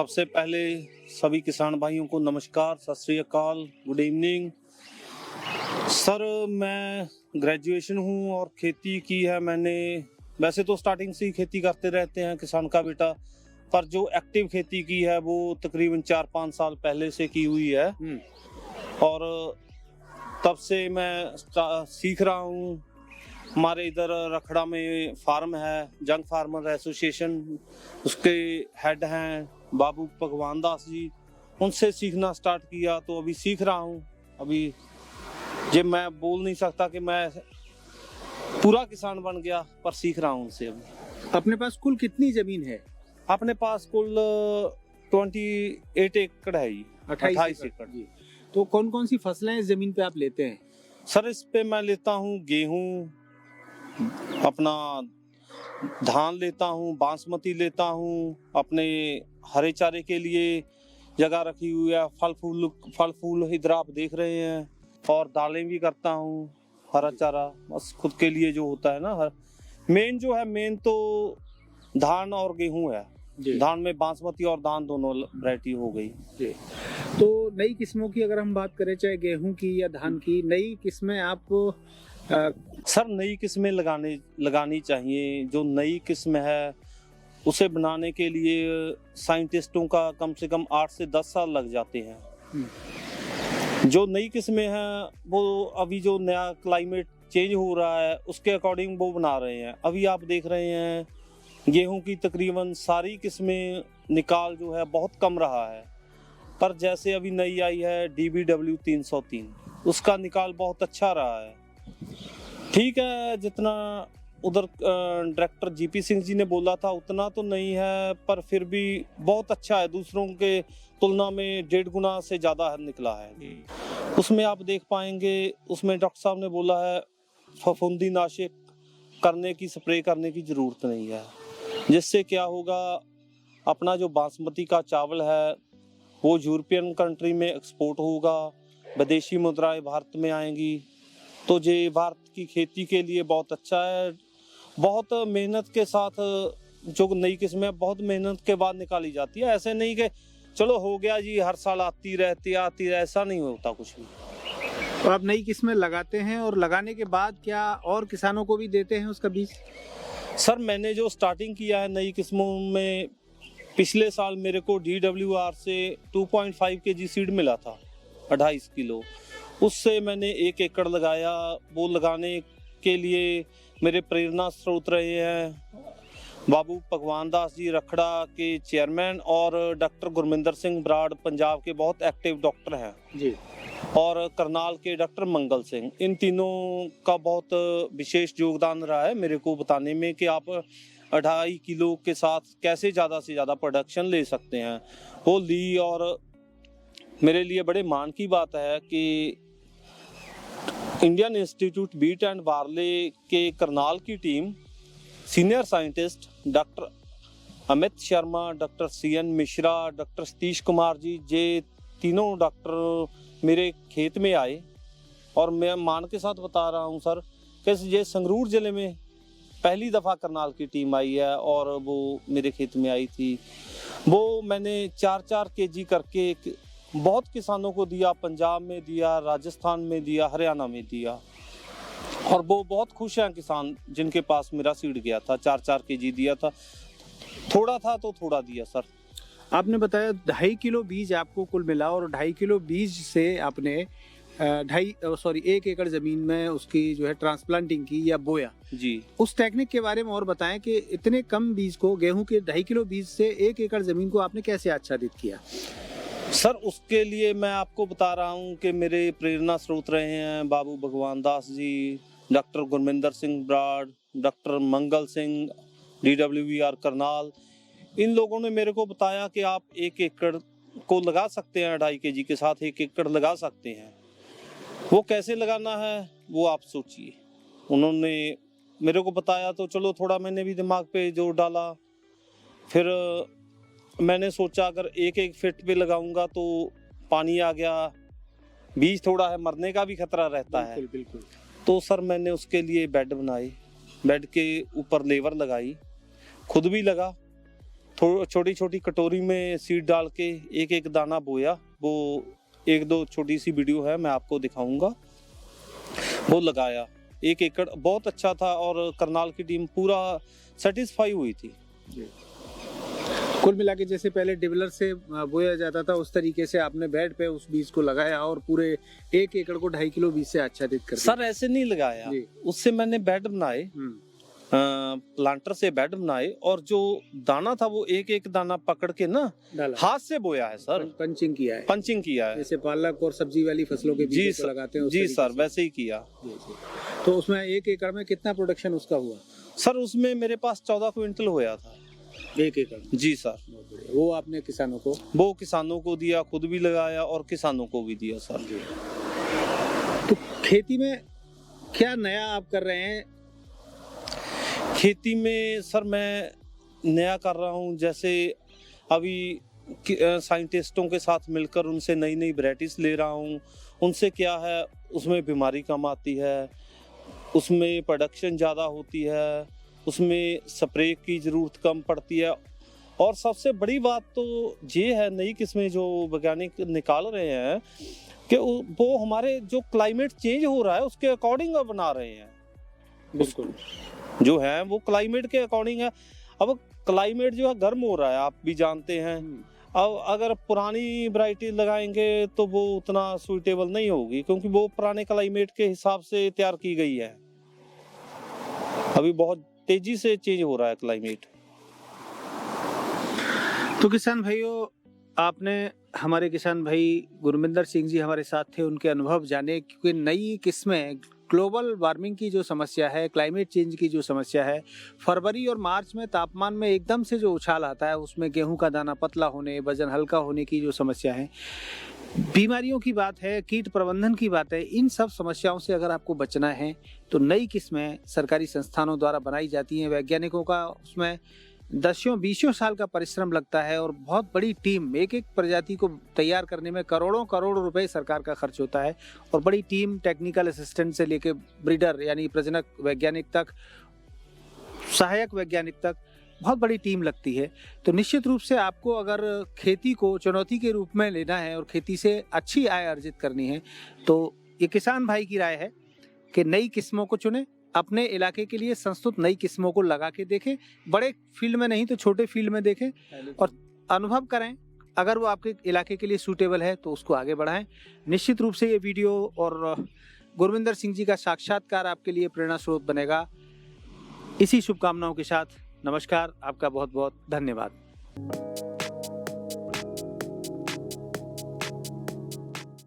सबसे पहले सभी किसान भाइयों को नमस्कार, सत श्री अकाल, गुड इवनिंग। सर मैं ग्रेजुएशन हूँ और खेती की है मैंने। वैसे तो स्टार्टिंग से ही खेती करते रहते हैं, किसान का बेटा, पर जो एक्टिव खेती की है वो तकरीबन 4-5 साल पहले से की हुई है। और तब से मैं सीख रहा हूँ। हमारे इधर रखड़ा में फार्म है, जंग फार्मर एसोसिएशन, उसके हेड हैं बाबू भगवान दास जी। उनसे सीखना स्टार्ट किया तो अभी सीख रहा हूँ। अभी जब मैं बोल नहीं सकता कि मैं पूरा किसान बन गया, पर सीख रहा हूँ उनसे। अभी अपने पास कुल कितनी जमीन है? अपने पास कुल 28 एकड़ है जी, 28 एकड़। तो कौन कौन सी फसलें इस जमीन पे आप लेते हैं? सर इस पे मैं लेता हूँ गेहूँ, अपना धान लेता हूँ, बासमती लेता हूँ, अपने हरे चारे के लिए जगह रखी हुई है, फल फूल इधर आप देख रहे हैं, और दालें भी करता हूँ, हरा चारा बस खुद के लिए जो होता है ना। मेन जो है, मेन तो धान और गेहूँ है। धान में बासमती और धान दोनों वैरायटी हो गई। तो नई किस्मों की अगर हम बात करें, चाहे गेहूं की या धान की, नई किस्में आप सर नई किस्में लगानी चाहिए। जो नई किस्म है उसे बनाने के लिए साइंटिस्टों का कम से कम 8 से 10 साल लग जाते हैं। जो नई किस्में हैं वो अभी जो नया क्लाइमेट चेंज हो रहा है उसके अकॉर्डिंग वो बना रहे हैं। अभी आप देख रहे हैं गेहूं की तकरीबन सारी किस्में निकाल जो है बहुत कम रहा है, पर जैसे अभी नई आई है DBW 303, उसका निकाल बहुत अच्छा रहा है। ठीक है, जितना उधर डायरेक्टर GP सिंह जी ने बोला था उतना तो नहीं है, पर फिर भी बहुत अच्छा है। दूसरों के तुलना में 1.5 गुना से ज़्यादा निकला है। उसमें आप देख पाएंगे, उसमें डॉक्टर साहब ने बोला है फफूंदी नाशक करने की, स्प्रे करने की ज़रूरत नहीं है। जिससे क्या होगा, अपना जो बासमती का चावल है वो यूरोपियन कंट्री में एक्सपोर्ट होगा, विदेशी मुद्राएं भारत में आएंगी, तो ये भारत की खेती के लिए बहुत अच्छा है। बहुत मेहनत के साथ जो नई किस्में बहुत मेहनत के बाद निकाली जाती है। ऐसे नहीं कि चलो हो गया जी, हर साल आती रहती, ऐसा नहीं होता कुछ भी। तो आप नई किस्में लगाते हैं और लगाने के बाद क्या और किसानों को भी देते हैं उसका बीज? सर मैंने जो स्टार्टिंग किया है नई किस्मों में, पिछले साल मेरे को DWR से 2.5 kg सीड मिला था, 28 किलो। उससे मैंने 1 एकड़ लगाया। वो लगाने के लिए मेरे प्रेरणा स्रोत रहे हैं बाबू भगवान दास जी, रखड़ा के चेयरमैन, और डॉक्टर गुरमिंदर सिंह बराड़, पंजाब के बहुत एक्टिव डॉक्टर हैं जी, और करनाल के डॉक्टर मंगल सिंह। इन तीनों का बहुत विशेष योगदान रहा है मेरे को बताने में कि आप 2.5 किलो के साथ कैसे ज़्यादा से ज़्यादा प्रोडक्शन ले सकते हैं। वो ली, और मेरे लिए बड़े मान की बात है कि Indian Institute wheat and barley के करनाल की टीम, senior scientist doctor Amit Sharma, doctor CN Mishra, doctor Satish Kumar ji, ये तीनों डॉक्टर मेरे खेत में आए। और मैं मान के साथ बता रहा हूँ सर कि ये संगरूर ज़िले में पहली दफ़ा करनाल की टीम आई है, और वो मेरे खेत में आई थी। वो मैंने 4-4 kg करके बहुत किसानों को दिया, पंजाब में दिया, राजस्थान में दिया, हरियाणा में दिया, और वो बहुत खुश हैं किसान जिनके पास मेरा सीड गया था। 4-4 kg दिया था, थोड़ा था तो थोड़ा दिया सर। आपने बताया 2.5 किलो बीज आपको कुल मिला, और 2.5 किलो बीज से आपने 1 एकड़ जमीन में उसकी जो है ट्रांसप्लांटिंग की या बोया जी। उस टेक्निक के बारे में और बताएं कि इतने कम बीज को, गेहूं के 2.5 किलो बीज से 1 एकड़ जमीन को आपने कैसे आच्छादित किया? सर उसके लिए मैं आपको बता रहा हूँ कि मेरे प्रेरणा स्रोत रहे हैं बाबू भगवान Das ji, doctor Gurminder Singh Brar, doctor Mangal Singh, DWR Karnal. इन लोगों ने मेरे को बताया कि आप 1 एकड़ को लगा सकते हैं, 2.5 kg के साथ 1 एकड़ लगा सकते हैं। वो कैसे लगाना है वो आप सोचिए। उन्होंने मेरे को बताया तो चलो थोड़ा मैंने भी दिमाग पे जोर डाला। फिर मैंने सोचा अगर 1-1 फीट पे लगाऊंगा तो पानी आ गया, बीज थोड़ा है, मरने का भी खतरा रहता है। बिल्कुल। तो सर मैंने उसके लिए बेड बनाए, बेड के ऊपर लेवर लगाई, खुद भी लगा, छोटी छोटी कटोरी में सीड डाल के एक एक दाना बोया। वो एक दो छोटी सी वीडियो है, मैं आपको दिखाऊंगा। वो लगाया 1 एकड़, बहुत अच्छा था और करनाल की टीम पूरा सेटिस्फाई हुई थी। कुल मिला के जैसे पहले डिबलर से बोया जाता था, उस तरीके से आपने बेड पे उस बीज को लगाया और पूरे 1 एकड़ को 2.5 किलो बीज से आच्छादित कर दिया। सर ऐसे नहीं लगाया, उससे मैंने बेड बनाए, प्लांटर से बेड बनाए और जो दाना था वो एक एक दाना पकड़ के ना हाथ से बोया है सर। पंचिंग किया है, पंचिंग किया है, जैसे पालक और सब्जी वाली फसलों के बीज को लगाते हैं। जी सर, वैसे ही किया। तो उसमें 1 एकड़ में कितना प्रोडक्शन उसका हुआ? सर उसमें मेरे पास 14 क्विंटल होया था 1 एकड़। जी सर। वो आपने किसानों को? वो किसानों को दिया, खुद भी लगाया और किसानों को भी दिया सर। तो खेती में क्या नया आप कर रहे हैं? खेती में सर मैं नया कर रहा हूँ, जैसे अभी साइंटिस्टों के साथ मिलकर उनसे नई नई वैरायटीज ले रहा हूँ। उनसे क्या है, उसमें बीमारी कम आती है, उसमें प्रोडक्शन ज़्यादा होती है, उसमें स्प्रे की ज़रूरत कम पड़ती है। और सबसे बड़ी बात तो ये है, नई किस्में जो वैज्ञानिक निकाल रहे हैं कि वो हमारे जो क्लाइमेट चेंज हो रहा है उसके अकॉर्डिंग बना रहे हैं। बिल्कुल, जो है वो क्लाइमेट के अकॉर्डिंग है। अब क्लाइमेट जो है गर्म हो रहा है, आप भी जानते हैं। अब अगर पुरानी वैरायटी लगाएंगे तो वो उतना सुइटेबल नहीं होगी, क्योंकि वो पुराने क्लाइमेट के हिसाब से तैयार की गई है। अभी बहुत तेजी से चेंज हो रहा है क्लाइमेट। तो किसान भाइयों, आपने हमारे किसान भाई गुरमिंदर सिंह जी हमारे साथ थे, उनके अनुभव जाने, क्योंकि नई किस्में ग्लोबल वार्मिंग की जो समस्या है, क्लाइमेट चेंज की जो समस्या है, फरवरी और मार्च में तापमान में एकदम से जो उछाल आता है, उसमें गेहूं का दाना पतला होने, वजन हल्का होने की जो समस्या है, बीमारियों की बात है, कीट प्रबंधन की बात है, इन सब समस्याओं से अगर आपको बचना है तो नई किस्में सरकारी संस्थानों द्वारा बनाई जाती हैं। वैज्ञानिकों का उसमें 10-20 साल का परिश्रम लगता है और बहुत बड़ी टीम, एक एक प्रजाति को तैयार करने में करोड़ों करोड़ रुपए सरकार का खर्च होता है। और बड़ी टीम, टेक्निकल असिस्टेंट से लेके ब्रीडर यानी प्रजनक वैज्ञानिक तक, सहायक वैज्ञानिक तक, बहुत बड़ी टीम लगती है। तो निश्चित रूप से आपको अगर खेती को चुनौती के रूप में लेना है और खेती से अच्छी आय अर्जित करनी है, तो ये किसान भाई की राय है कि नई किस्मों को चुने, अपने इलाके के लिए संस्तुत नई किस्मों को लगा के देखें। बड़े फील्ड में नहीं तो छोटे फील्ड में देखें और अनुभव करें। अगर वो आपके इलाके के लिए सूटेबल है तो उसको आगे बढ़ाएं। निश्चित रूप से ये वीडियो और गुरमिंदर सिंह जी का साक्षात्कार आपके लिए प्रेरणा स्रोत बनेगा। इसी शुभकामनाओं के साथ नमस्कार, आपका बहुत बहुत धन्यवाद।